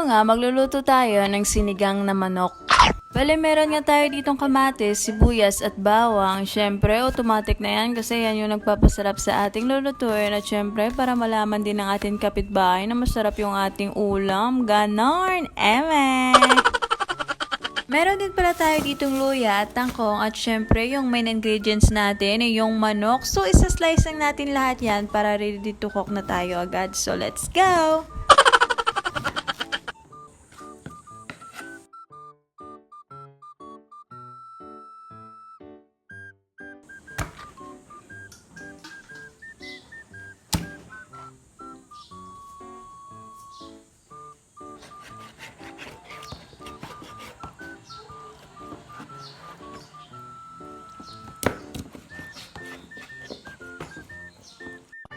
nga, magluluto tayo ng sinigang na manok. Bale, meron nga tayo ditong kamatis, sibuyas at bawang. Syempre, automatic na yan kasi yan yung nagpapasarap sa ating lulutuin. At syempre, para malaman din ng ating kapitbahay na masarap yung ating ulam. Ganon! Eme! Meron din pala tayo ditong luya at tangkong at syempre yung main ingredients natin ay yung manok. So isa-slice lang natin lahat yan para ready to cook na tayo agad. So let's go!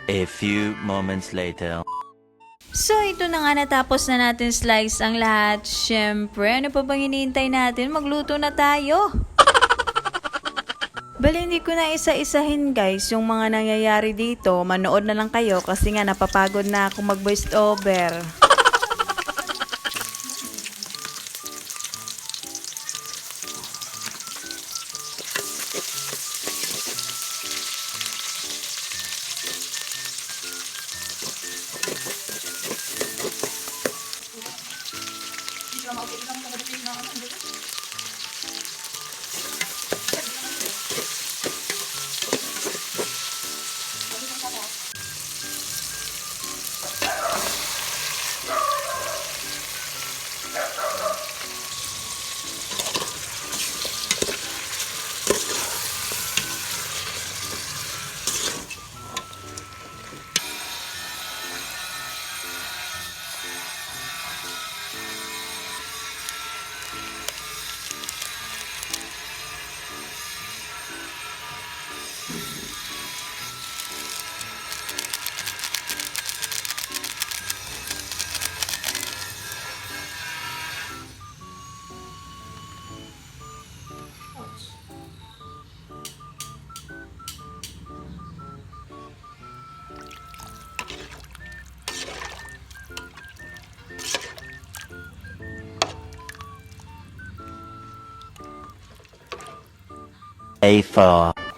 A few moments later. So, ito na nga, natapos na natin slice ang lahat. Siyempre, ano pa bang hinihintay natin? Magluto na tayo! Bali, hindi ko na isa-isahin guys yung mga nangyayari dito. Manood na lang kayo kasi nga napapagod na ako mag-voice over. A4.